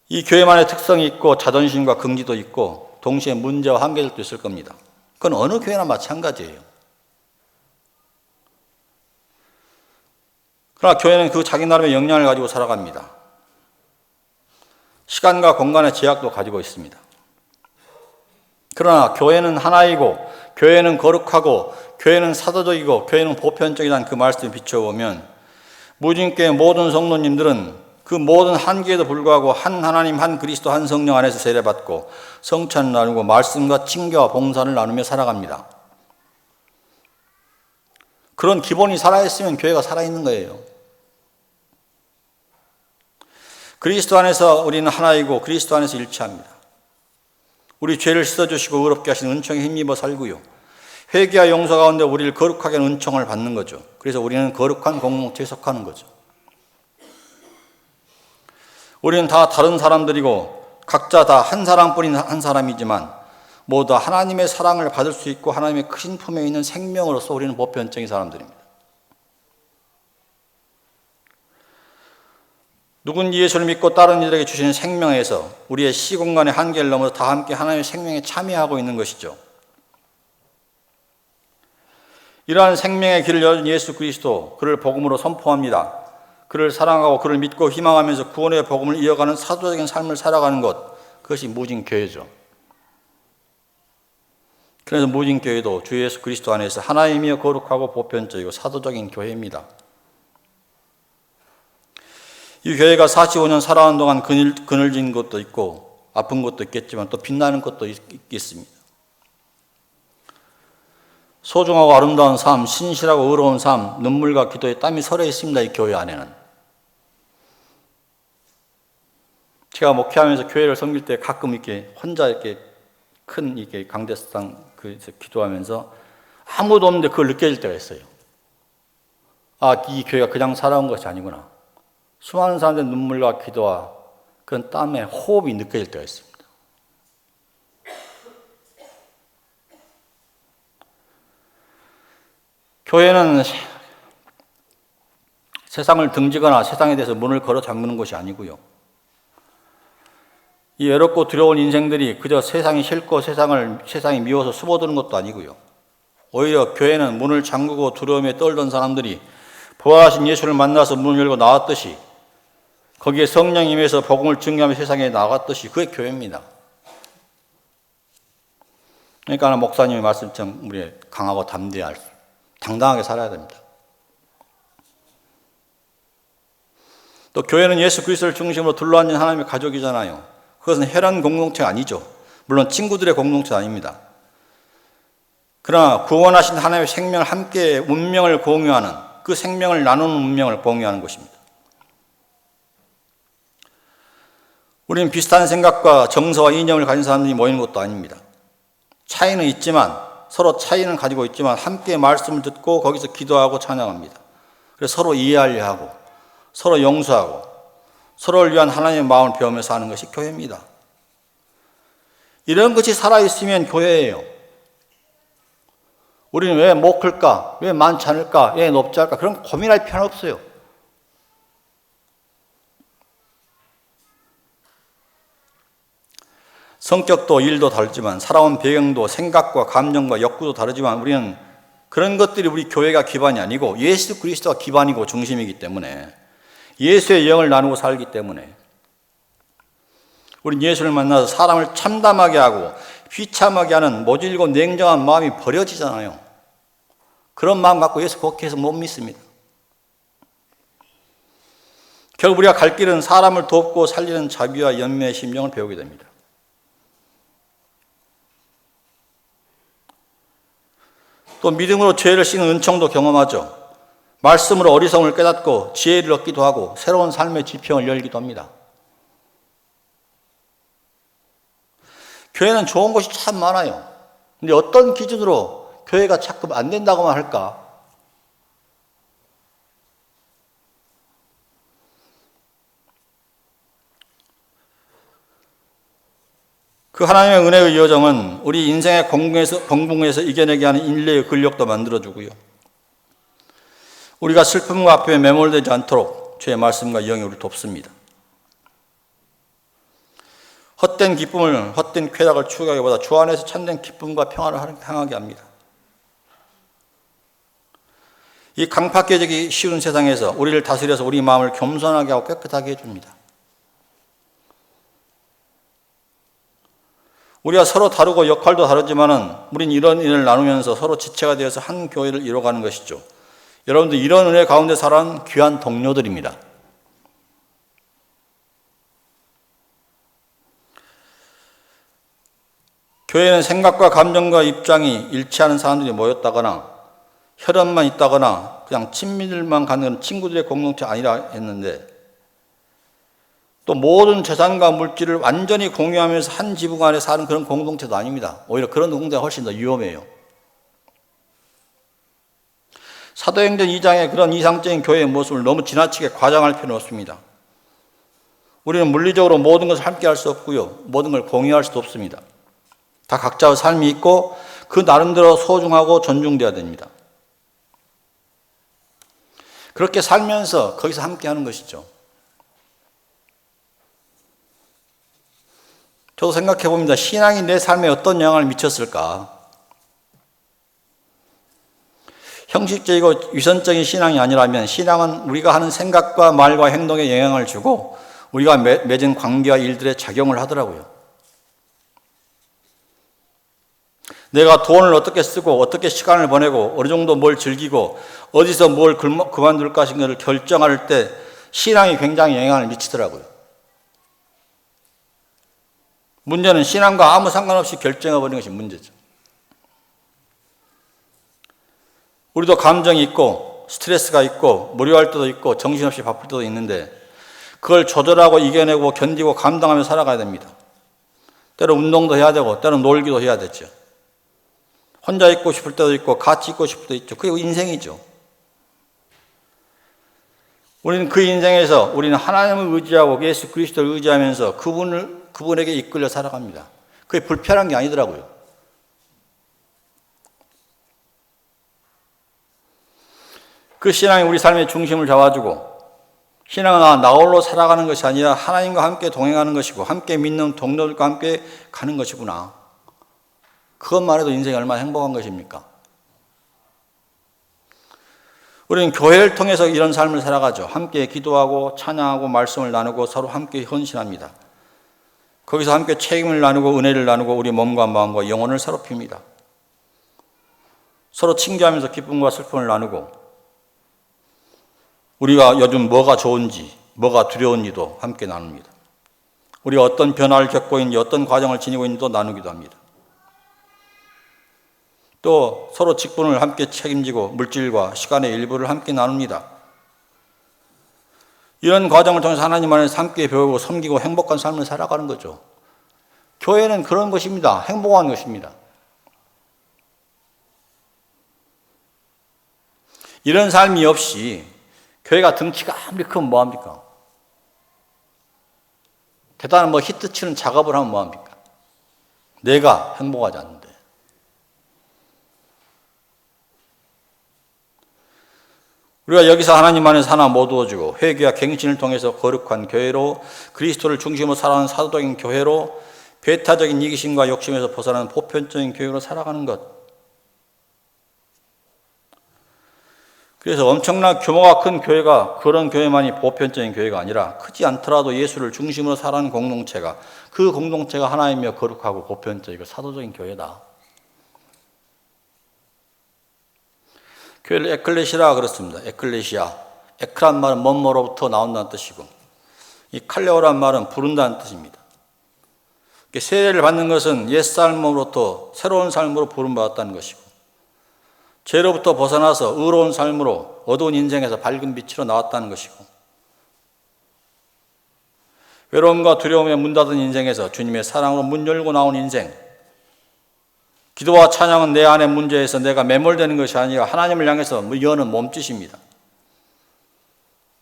이 교회만의 특성이 있고 자존심과 긍지도 있고 동시에 문제와 한계들도 있을 겁니다. 그건 어느 교회나 마찬가지예요. 그러나 교회는 그 자기 나름의 역량을 가지고 살아갑니다. 시간과 공간의 제약도 가지고 있습니다. 그러나 교회는 하나이고 교회는 거룩하고 교회는 사도적이고 교회는 보편적이라는 그 말씀을 비춰보면 무진교회 모든 성도님들은 그 모든 한계에도 불구하고 한 하나님 한 그리스도 한 성령 안에서 세례받고 성찬을 나누고 말씀과 칭교와 봉사를 나누며 살아갑니다. 그런 기본이 살아있으면 교회가 살아있는 거예요. 그리스도 안에서 우리는 하나이고 그리스도 안에서 일치합니다. 우리 죄를 씻어주시고 의롭게 하신 은총에 힘입어 살고요. 회개와 용서 가운데 우리를 거룩하게 하는 은총을 받는 거죠. 그래서 우리는 거룩한 공동체에 속하는 거죠. 우리는 다 다른 사람들이고 각자 다 한 사람뿐인 한 사람이지만 모두 하나님의 사랑을 받을 수 있고 하나님의 큰 품에 있는 생명으로서 우리는 보편적인 사람들입니다. 누군지 예수를 믿고 다른 이들에게 주시는 생명에서 우리의 시공간의 한계를 넘어서 다 함께 하나님의 생명에 참여하고 있는 것이죠. 이러한 생명의 길을 열어준 예수 그리스도, 그를 복음으로 선포합니다. 그를 사랑하고 그를 믿고 희망하면서 구원의 복음을 이어가는 사도적인 삶을 살아가는 것, 그것이 무진교회죠. 그래서 무진교회도 주 예수 그리스도 안에서 하나님이여 거룩하고 보편적이고 사도적인 교회입니다. 이 교회가 45년 살아온 동안 그늘진 것도 있고 아픈 것도 있겠지만 또 빛나는 것도 있겠습니다. 소중하고 아름다운 삶, 신실하고 의로운 삶, 눈물과 기도에 땀이 서려 있습니다. 이 교회 안에는. 제가 목회하면서 교회를 섬길 때 가끔 이렇게 혼자 이렇게 큰 이렇게 강대상 기도하면서 아무도 없는데 그걸 느껴질 때가 있어요. 아, 이 교회가 그냥 살아온 것이 아니구나. 수많은 사람들의 눈물과 기도와 그런 땀의 호흡이 느껴질 때가 있습니다. 교회는 세상을 등지거나 세상에 대해서 문을 걸어 잠그는 것이 아니고요. 이 외롭고 두려운 인생들이 그저 세상이 싫고 세상이 미워서 숨어드는 것도 아니고요. 오히려 교회는 문을 잠그고 두려움에 떨던 사람들이 부활하신 예수를 만나서 문을 열고 나왔듯이 거기에 성령이 임해서 복음을 증거하며 세상에 나갔듯이 그게 교회입니다. 그러니까 목사님의 말씀처럼 우리 강하고 당당하게 살아야 됩니다. 또 교회는 예수 그리스도를 중심으로 둘러앉은 하나님의 가족이잖아요. 그것은 혈연 공동체가 아니죠. 물론 친구들의 공동체는 아닙니다. 그러나 구원하신 하나님의 생명을 함께 운명을 공유하는, 그 생명을 나누는 운명을 공유하는 것입니다. 우리는 비슷한 생각과 정서와 이념을 가진 사람들이 모이는 것도 아닙니다. 차이는 있지만, 서로 차이는 가지고 있지만 함께 말씀을 듣고 거기서 기도하고 찬양합니다. 그래서 서로 이해하려 하고 서로 용서하고 서로를 위한 하나님의 마음을 배우면서 하는 것이 교회입니다. 이런 것이 살아있으면 교회예요. 우리는 왜 못 클까? 왜 많지 않을까? 왜 높지 않을까? 그런 고민할 필요는 없어요. 성격도 일도 다르지만 살아온 배경도 생각과 감정과 욕구도 다르지만 우리는 그런 것들이 우리 교회가 기반이 아니고 예수 그리스도가 기반이고 중심이기 때문에 예수의 영을 나누고 살기 때문에 우린 예수를 만나서 사람을 참담하게 하고 비참하게 하는 모질고 냉정한 마음이 버려지잖아요. 그런 마음 갖고 예수 복해서 못 믿습니다. 결국 우리가 갈 길은 사람을 돕고 살리는 자비와 연매의 심령을 배우게 됩니다. 또 믿음으로 죄를 씻는 은총도 경험하죠. 말씀으로 어리석음을 깨닫고 지혜를 얻기도 하고 새로운 삶의 지평을 열기도 합니다. 교회는 좋은 것이 참 많아요. 근데 어떤 기준으로 교회가 자꾸 안 된다고만 할까? 그 하나님의 은혜의 여정은 우리 인생의 공공에서 이겨내게 하는 인내의 근력도 만들어주고요. 우리가 슬픔과 아픔에 매몰되지 않도록 주의 말씀과 영이 우리를 돕습니다. 헛된 기쁨을, 헛된 쾌락을 추구하기보다 주 안에서 참된 기쁨과 평화를 향하게 합니다. 이 강팍해지기 쉬운 세상에서 우리를 다스려서 우리 마음을 겸손하게 하고 깨끗하게 해줍니다. 우리가 서로 다르고 역할도 다르지만은 우린 이런 일을 나누면서 서로 지체가 되어서 한 교회를 이뤄가는 것이죠. 여러분들 이런 은혜 가운데 살아온 귀한 동료들입니다. 교회는 생각과 감정과 입장이 일치하는 사람들이 모였다거나 혈연만 있다거나 그냥 친밀만 가는 친구들의 공동체 아니라 했는데 또 모든 재산과 물질을 완전히 공유하면서 한 지붕 안에 사는 그런 공동체도 아닙니다. 오히려 그런 공동체가 훨씬 더 위험해요. 사도행전 2장의 그런 이상적인 교회의 모습을 너무 지나치게 과장할 필요는 없습니다. 우리는 물리적으로 모든 것을 함께 할 수 없고요. 모든 걸 공유할 수도 없습니다. 다 각자의 삶이 있고 그 나름대로 소중하고 존중돼야 됩니다. 그렇게 살면서 거기서 함께 하는 것이죠. 저도 생각해 봅니다. 신앙이 내 삶에 어떤 영향을 미쳤을까? 형식적이고 위선적인 신앙이 아니라면 신앙은 우리가 하는 생각과 말과 행동에 영향을 주고 우리가 맺은 관계와 일들에 작용을 하더라고요. 내가 돈을 어떻게 쓰고 어떻게 시간을 보내고 어느 정도 뭘 즐기고 어디서 뭘 그만둘까 하는 것을 결정할 때 신앙이 굉장히 영향을 미치더라고요. 문제는 신앙과 아무 상관없이 결정해버리는 것이 문제죠. 우리도 감정이 있고 스트레스가 있고 무료할 때도 있고 정신없이 바쁠 때도 있는데 그걸 조절하고 이겨내고 견디고 감당하며 살아가야 됩니다. 때로 운동도 해야 되고 때로 놀기도 해야 되죠. 혼자 있고 싶을 때도 있고 같이 있고 싶을 때도 있죠. 그게 인생이죠. 우리는 그 인생에서 우리는 하나님을 의지하고 예수 그리스도를 의지하면서 그분에게 이끌려 살아갑니다. 그게 불편한 게 아니더라고요. 그 신앙이 우리 삶의 중심을 잡아주고 신앙은 나 홀로 살아가는 것이 아니라 하나님과 함께 동행하는 것이고 함께 믿는 동료들과 함께 가는 것이구나. 그것만 해도 인생이 얼마나 행복한 것입니까? 우리는 교회를 통해서 이런 삶을 살아가죠. 함께 기도하고 찬양하고 말씀을 나누고 서로 함께 헌신합니다. 거기서 함께 책임을 나누고 은혜를 나누고 우리 몸과 마음과 영혼을 사롭힙니다. 서로 칭찬하면서 기쁨과 슬픔을 나누고 우리가 요즘 뭐가 좋은지 뭐가 두려운지도 함께 나눕니다. 우리가 어떤 변화를 겪고 있는지 어떤 과정을 지니고 있는지도 나누기도 합니다. 또 서로 직분을 함께 책임지고 물질과 시간의 일부를 함께 나눕니다. 이런 과정을 통해서 하나님 안에서 함께 배우고 섬기고 행복한 삶을 살아가는 거죠. 교회는 그런 것입니다. 행복한 것입니다. 이런 삶이 없이 교회가 덩치가 아무리 크면 뭐합니까? 대단한 히트 치는 작업을 하면 뭐합니까? 내가 행복하지 않는데. 우리가 여기서 하나님 안에서 하나 못 얻어주고 회개와 갱신을 통해서 거룩한 교회로 그리스도를 중심으로 살아가는 사도적인 교회로 배타적인 이기심과 욕심에서 벗어나는 보편적인 교회로 살아가는 것. 그래서 엄청난 규모가 큰 교회가 그런 교회만이 보편적인 교회가 아니라 크지 않더라도 예수를 중심으로 살아가는 공동체가 그 공동체가 하나이며 거룩하고 보편적이고 사도적인 교회다. 교회를 에클레시라 그렇습니다. 에클레시아. 에크란 말은 뭐뭐로부터 나온다는 뜻이고 이 칼레오란 말은 부른다는 뜻입니다. 세례를 받는 것은 옛 삶으로부터 새로운 삶으로 부름받았다는 것이고 죄로부터 벗어나서 의로운 삶으로 어두운 인생에서 밝은 빛으로 나왔다는 것이고 외로움과 두려움에 문 닫은 인생에서 주님의 사랑으로 문 열고 나온 인생. 기도와 찬양은 내 안의 문제에서 내가 매몰되는 것이 아니라 하나님을 향해서 여는 몸짓입니다.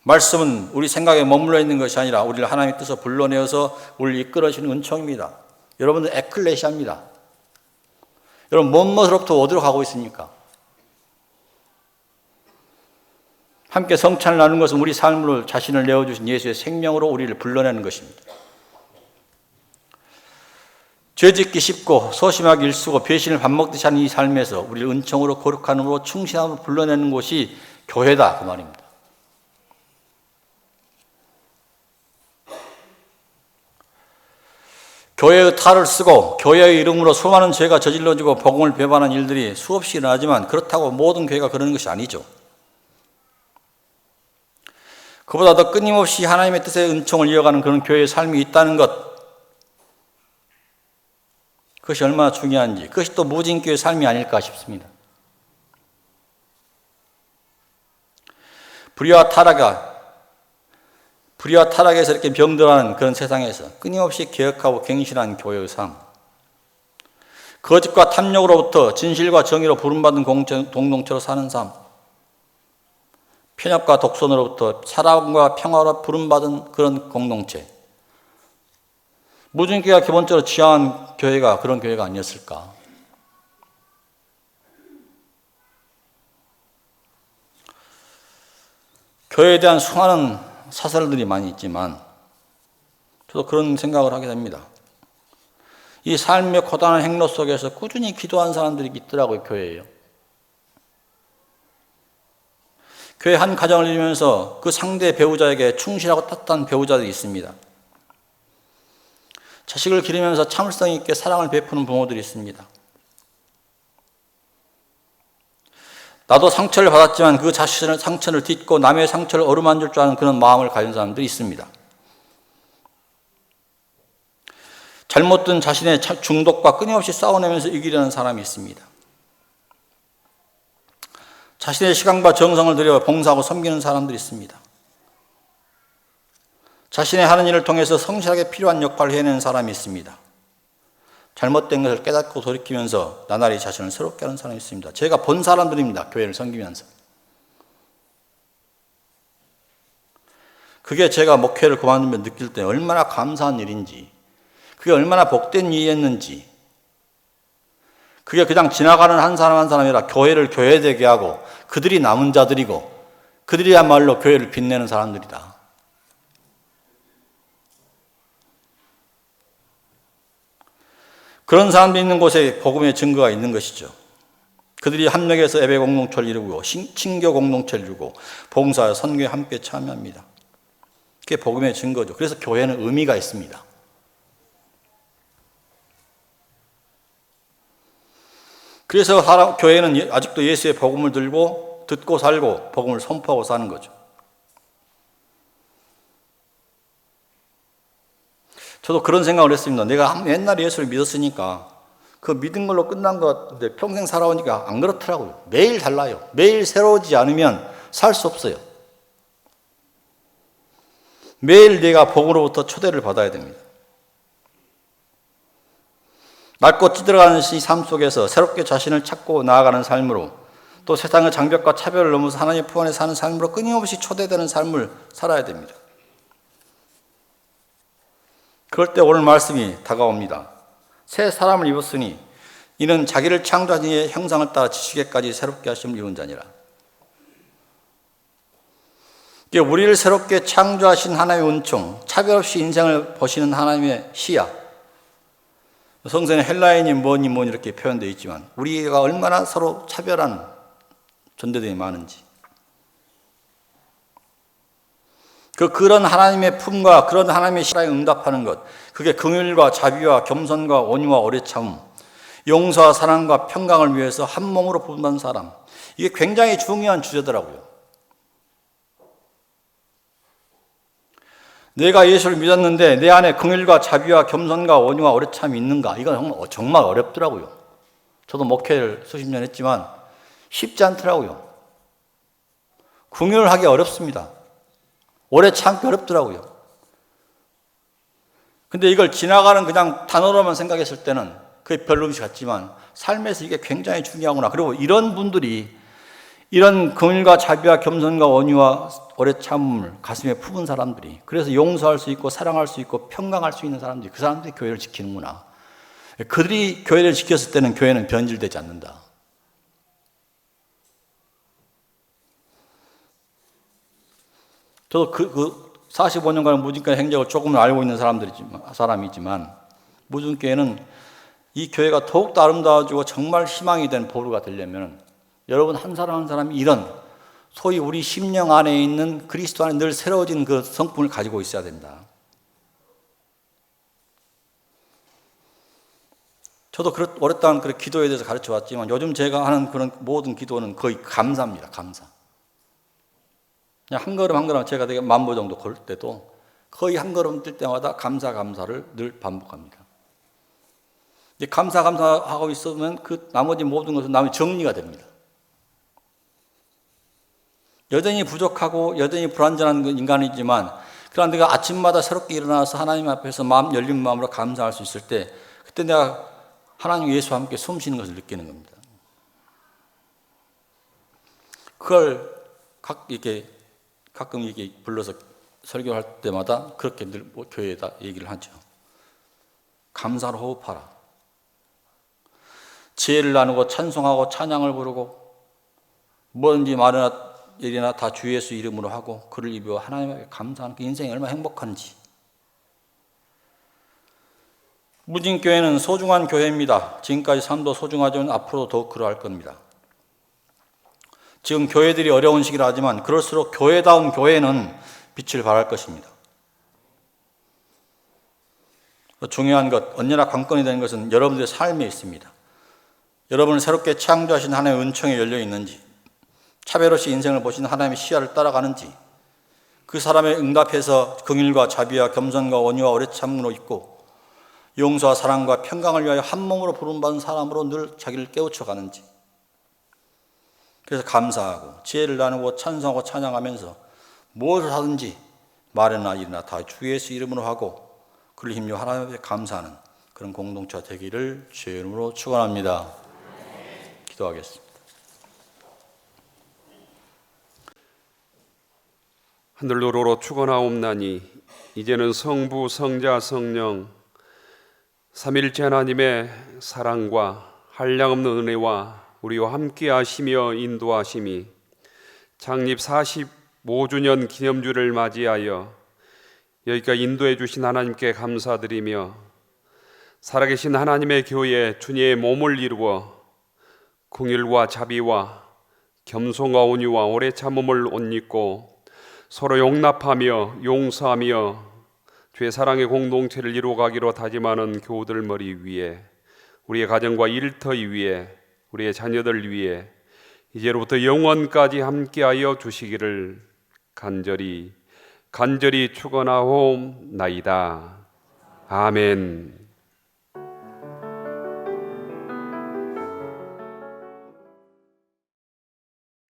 말씀은 우리 생각에 머물러 있는 것이 아니라 우리를 하나님의 뜻을 불러내어서 우리를 이끌어주는 은총입니다. 여러분들 에클레시아입니다. 여러분 무엇으로부터 어디로 가고 있습니까? 함께 성찬을 나누는 것은 우리 삶으로 자신을 내어주신 예수의 생명으로 우리를 불러내는 것입니다. 죄짓기 쉽고 소심하기 일쑤고 배신을 밥 먹듯이 하는 이 삶에서 우리를 은총으로 거룩함으로 충신함으로 불러내는 곳이 교회다 그 말입니다. 교회의 탈을 쓰고 교회의 이름으로 수많은 죄가 저질러지고 복음을 배반한 일들이 수없이 일어나지만 그렇다고 모든 교회가 그러는 것이 아니죠. 그보다 더 끊임없이 하나님의 뜻의 은총을 이어가는 그런 교회의 삶이 있다는 것, 그것이 얼마나 중요한지, 그것이 또 무진교의 삶이 아닐까 싶습니다. 불의와 타락에서 이렇게 병들어하는 그런 세상에서 끊임없이 개혁하고 갱신한 교회의 삶, 거짓과 탐욕으로부터 진실과 정의로 부름받은 공동체로 사는 삶, 편협과 독선으로부터 사랑과 평화로 부름받은 그런 공동체. 무진교회가 기본적으로 지향한 교회가 그런 교회가 아니었을까. 교회에 대한 수많은 사설들이 많이 있지만 저도 그런 생각을 하게 됩니다. 이 삶의 고단한 행로 속에서 꾸준히 기도한 사람들이 있더라고요, 교회에요. 교회 한 가정을 이루면서 그 상대 배우자에게 충실하고 따뜻한 배우자들이 있습니다. 자식을 기르면서 참을성 있게 사랑을 베푸는 부모들이 있습니다. 나도 상처를 받았지만 그 자신의 상처를 딛고 남의 상처를 어루만질 줄 아는 그런 마음을 가진 사람들이 있습니다. 잘못된 자신의 중독과 끊임없이 싸워내면서 이기려는 사람이 있습니다. 자신의 시간과 정성을 들여 봉사하고 섬기는 사람들이 있습니다. 자신의 하는 일을 통해서 성실하게 필요한 역할을 해내는 사람이 있습니다. 잘못된 것을 깨닫고 돌이키면서 나날이 자신을 새롭게 하는 사람이 있습니다. 제가 본 사람들입니다. 교회를 섬기면서. 그게 제가 목회를 그만두며 느낄 때 얼마나 감사한 일인지, 그게 얼마나 복된 일이었는지, 그게 그냥 지나가는 한 사람 한 사람이 아니라 교회를 교회되게 하고 그들이 남은 자들이고 그들이야말로 교회를 빛내는 사람들이다. 그런 사람들이 있는 곳에 복음의 증거가 있는 것이죠. 그들이 합력해서 예배 공동체를 이루고 친교 공동체를 이루고 봉사와 선교에 함께 참여합니다. 그게 복음의 증거죠. 그래서 교회는 의미가 있습니다. 그래서 교회는 아직도 예수의 복음을 들고 듣고 살고 복음을 선포하고 사는 거죠. 저도 그런 생각을 했습니다. 내가 옛날에 예수를 믿었으니까 그 믿은 걸로 끝난 것 같은데 평생 살아오니까 안 그렇더라고요. 매일 달라요. 매일 새로워지지 않으면 살 수 없어요. 매일 내가 복음으로부터 초대를 받아야 됩니다. 낡고 찌들어가는 이 삶 속에서 새롭게 자신을 찾고 나아가는 삶으로 또 세상의 장벽과 차별을 넘어서 하나님의 품 안에 사는 삶으로 끊임없이 초대되는 삶을 살아야 됩니다. 그럴 때 오늘 말씀이 다가옵니다. 새 사람을 입었으니 이는 자기를 창조하신 이의 형상을 따라 지식에까지 새롭게 하심을 이룬 자니라. 우리를 새롭게 창조하신 하나님의 은총, 차별 없이 인생을 보시는 하나님의 시야. 성서에는 헬라인이 뭐니 이렇게 표현되어 있지만 우리가 얼마나 서로 차별한 존재들이 많은지, 그런 하나님의 품과 그런 하나님의 시라에 응답하는 것, 그게 긍휼과 자비와 겸손과 온유와 오래 참음, 용서와 사랑과 평강을 위해서 한 몸으로 부른다는 사람, 이게 굉장히 중요한 주제더라고요. 내가 예수를 믿었는데 내 안에 긍휼과 자비와 겸손과 온유와 오래 참이 있는가? 이건 정말 어렵더라고요. 저도 목회를 수십 년 했지만 쉽지 않더라고요. 긍휼하기 어렵습니다. 오래 참기 어렵더라고요. 근데 이걸 지나가는 그냥 단어로만 생각했을 때는 그게 별 의미 같지만 삶에서 이게 굉장히 중요하구나. 그리고 이런 분들이 이런 긍휼과 자비와 겸손과 온유와 오래 참음을 가슴에 품은 사람들이, 그래서 용서할 수 있고 사랑할 수 있고 평강할 수 있는 사람들이, 그 사람들이 교회를 지키는구나. 그들이 교회를 지켰을 때는 교회는 변질되지 않는다. 저도 그 45년간 무진교회 행적을 조금 알고 있는 사람이지만 무진교회는 이 교회가 더욱더 아름다워지고 정말 희망이 된 보루가 되려면 여러분 한 사람 한 사람이 이런 소위 우리 심령 안에 있는 그리스도 안에 늘 새로워지는 그 성품을 가지고 있어야 된다. 저도 오랫동안 그 기도에 대해서 가르쳐 왔지만 요즘 제가 하는 그런 모든 기도는 거의 감사입니다. 감사. 그냥 한 걸음 한 걸음 제가 되게 10,000보 정도 걸 때도 거의 한 걸음 뛸 때마다 감사를 늘 반복합니다. 감사하고 있으면 그 나머지 모든 것은 남이 정리가 됩니다. 여전히 부족하고 여전히 불완전한 인간이지만 그러나 내가 아침마다 새롭게 일어나서 하나님 앞에서 열린 마음으로 감사할 수 있을 때 그때 내가 하나님 예수와 함께 숨쉬는 것을 느끼는 겁니다. 그걸 가끔 이렇게 불러서 설교할 때마다 그렇게 늘 교회에다 얘기를 하죠. 감사로 호흡하라. 지혜를 나누고 찬송하고 찬양을 부르고 뭐든지 말이나 일이나 다 주 예수 이름으로 하고 그를 입어 하나님에게 감사하는 그 인생이 얼마나 행복한지. 무진교회는 소중한 교회입니다. 지금까지 삶도 소중하지만 앞으로도 더욱 그러할 겁니다. 지금 교회들이 어려운 시기라 하지만 그럴수록 교회다운 교회는 빛을 발할 것입니다. 중요한 것, 언제나 관건이 되는 것은 여러분들의 삶에 있습니다. 여러분을 새롭게 창조하신 하나님의 은총에 열려 있는지, 차별 없이 인생을 보신 하나님의 시야를 따라가는지, 그 사람의 응답해서 긍휼과 자비와 겸손과 온유와 오래 참음으로 있고 용서와 사랑과 평강을 위하여 한 몸으로 부름받은 사람으로 늘 자기를 깨우쳐 가는지. 그래서 감사하고 지혜를 나누고 찬송하고 찬양하면서 무엇을 하든지 말이나 일이나 다 주 예수 이름으로 하고 그를 힘입어 하나님께 감사하는 그런 공동체가 되기를 주의 이름으로 축원합니다. 기도하겠습니다. 하늘로로 축원하옵나니 이제는 성부 성자 성령 삼일째 하나님의 사랑과 한량없는 은혜와 우리와 함께 하시며 인도하심이 창립 45주년 기념주를 맞이하여 여기까지 인도해 주신 하나님께 감사드리며 살아계신 하나님의 교회 주님의 몸을 이루어 긍휼과 자비와 겸손과 온유와 오래 참음을 옷 입고 서로 용납하며 용서하며 주의 사랑의 공동체를 이루어가기로 다짐하는 교우들 머리 위에, 우리의 가정과 일터위 위에, 우리의 자녀들 위에 이제로부터 영원까지 함께하여 주시기를 간절히 축원하옵나이다. 아멘.